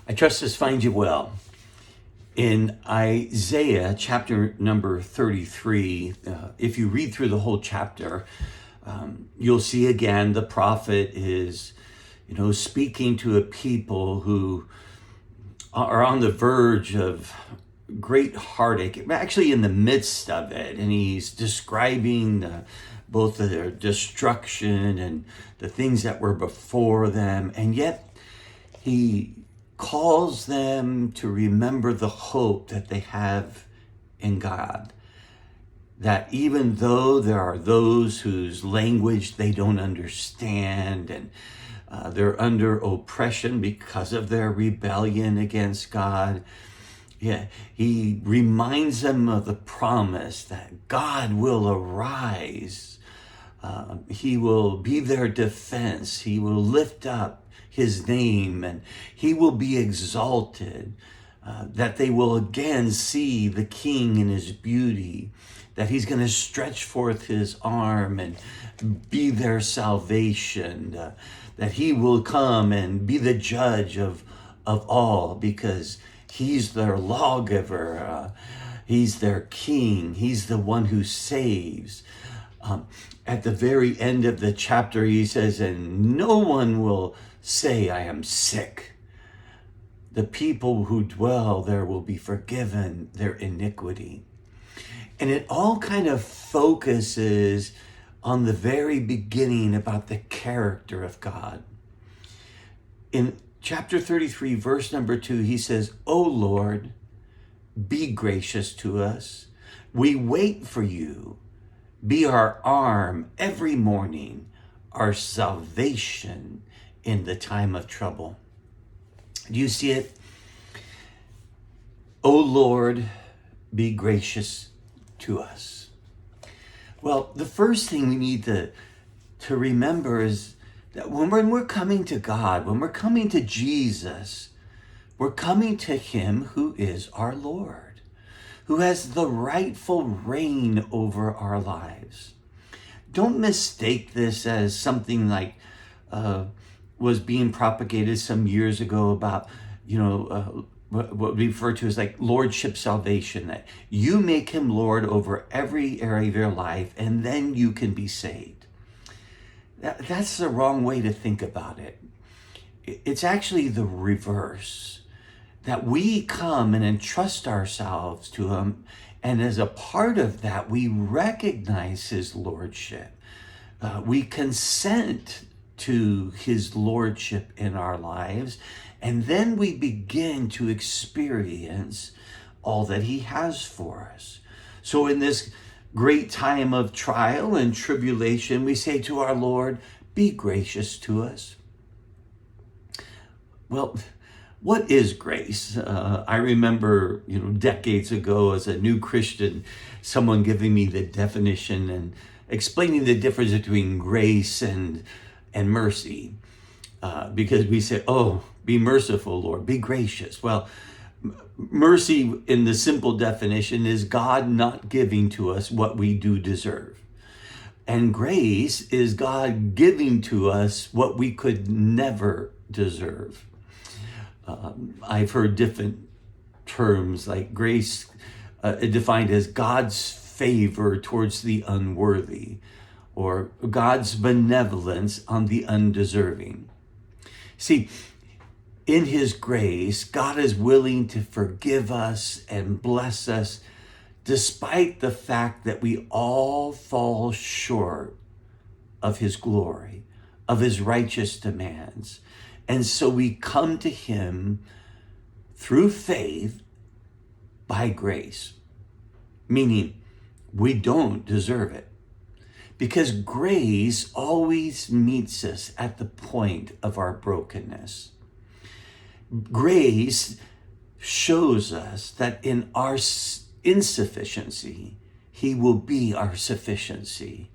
I trust this finds you well. In Isaiah chapter number 33, if you read through the whole chapter, you'll see again the prophet is, speaking to a people who are on the verge of great heartache, actually in the midst of it. And he's describing both of their destruction and the things that were before them. And yet he calls them to remember the hope that they have in God. That even though there are those whose language they don't understand and they're under oppression because of their rebellion against God, he reminds them of the promise that God will arise. He will be their defense. He will lift up his name and he will be exalted. That they will again see the King in his beauty. That he's going to stretch forth his arm and be their salvation. That he will come and be the judge of all because he's their lawgiver. He's their king. He's the one who saves. At the very end of the chapter, he says, and no one will say, I am sick. The people who dwell there will be forgiven their iniquity. And it all kind of focuses on the very beginning about the character of God. In chapter 33, verse number 2, he says, O Lord, be gracious to us. We wait for you. Be our arm every morning, our salvation in the time of trouble. Do you see it? O Lord, be gracious to us. Well, the first thing we need to remember is that when we're coming to God, when we're coming to Jesus, we're coming to him who is our Lord, who has the rightful reign over our lives. Don't mistake this as something like was being propagated some years ago about, what we refer to as like lordship salvation, that you make him Lord over every area of your life and then you can be saved. That's the wrong way to think about it. It's actually the reverse, that we come and entrust ourselves to him, and as a part of that, we recognize his lordship. We consent to his lordship in our lives, and then we begin to experience all that he has for us. So in this great time of trial and tribulation, we say to our Lord, be gracious to us. Well, what is grace? I remember, decades ago as a new Christian, someone giving me the definition and explaining the difference between grace and mercy. Because we say, oh, be merciful, Lord, be gracious. Well, mercy in the simple definition is God not giving to us what we do deserve. And grace is God giving to us what we could never deserve. I've heard different terms like grace defined as God's favor towards the unworthy, or God's benevolence on the undeserving. See, in his grace, God is willing to forgive us and bless us despite the fact that we all fall short of his glory, of his righteous demands. And so we come to him through faith by grace, meaning we don't deserve it. Because grace always meets us at the point of our brokenness. Grace shows us that in our insufficiency, he will be our sufficiency.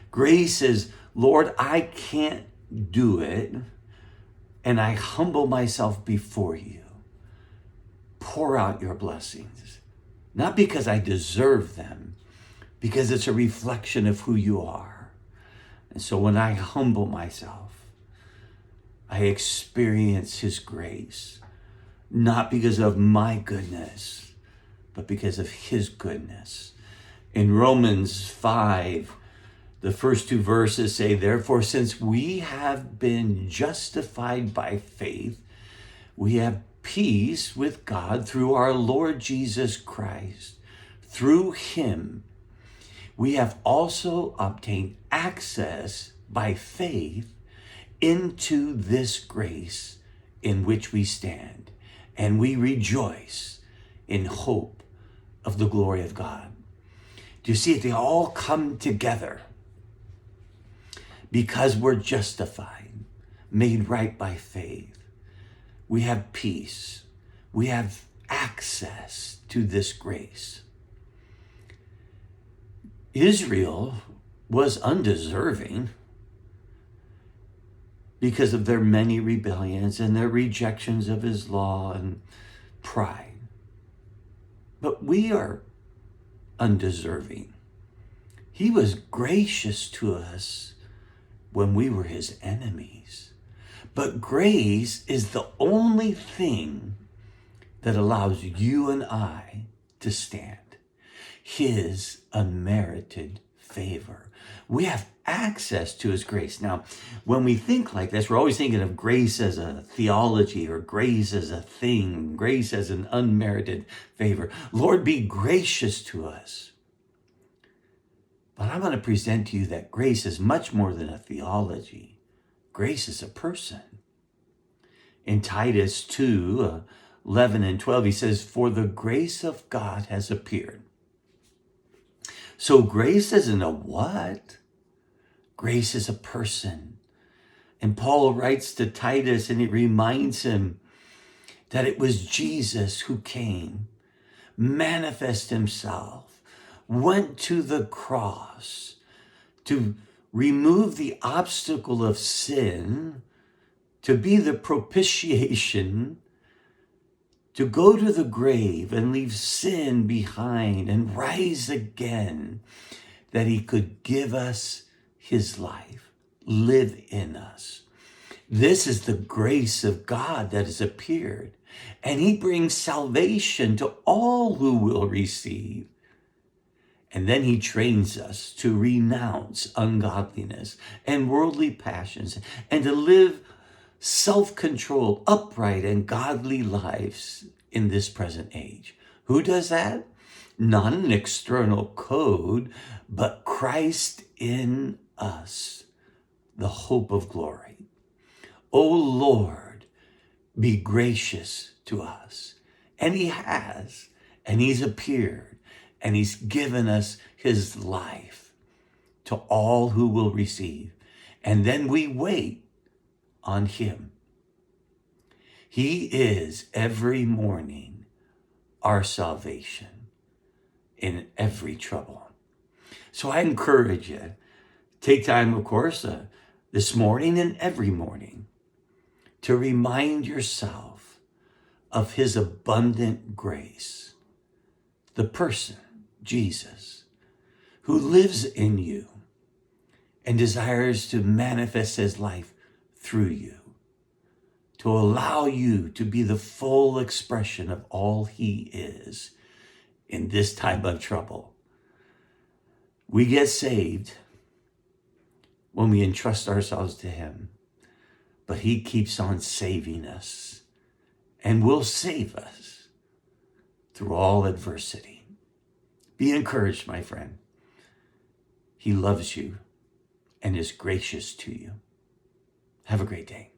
Grace is, Lord, I can't do it, and I humble myself before you. Pour out your blessings, not because I deserve them, because it's a reflection of who you are. And so when I humble myself, I experience his grace. not because of my goodness, but because of his goodness. In Romans 5, the first two verses say, therefore, since we have been justified by faith, we have peace with God through our Lord Jesus Christ. Through him, we have also obtained access by faith into this grace in which we stand, and we rejoice in hope of the glory of God. Do you see it? They all come together because we're justified, made right by faith. We have peace. We have access to this grace. Israel was undeserving because of their many rebellions and their rejections of his law and pride. But we are undeserving. He was gracious to us when we were his enemies. But grace is the only thing that allows you and I to stand. His unmerited favor. We have access to his grace. Now, when we think like this, we're always thinking of grace as a theology or grace as a thing, grace as an unmerited favor. Lord, be gracious to us. But I'm going to present to you that grace is much more than a theology. Grace is a person. In Titus 2, 11 and 12, he says, for the grace of God has appeared. So grace isn't a what? Grace is a person. And Paul writes to Titus and he reminds him that it was Jesus who came, manifest himself, went to the cross to remove the obstacle of sin, to be the propitiation, to go to the grave and leave sin behind and rise again, that he could give us his life, live in us. This is the grace of God that has appeared, and he brings salvation to all who will receive. And then he trains us to renounce ungodliness and worldly passions and to live self-controlled, upright, and godly lives in this present age. Who does that? Not an external code, but Christ in us, the hope of glory. O Lord, be gracious to us. And he has, and he's appeared, and he's given us his life to all who will receive. And then we wait on him. He is every morning our salvation in every trouble. So I encourage you, take time, of course, this morning and every morning to remind yourself of his abundant grace, the person, Jesus, who lives in you and desires to manifest his life through you, to allow you to be the full expression of all he is in this time of trouble. We get saved when we entrust ourselves to him, but he keeps on saving us and will save us through all adversity. Be encouraged, my friend. He loves you and is gracious to you. Have a great day.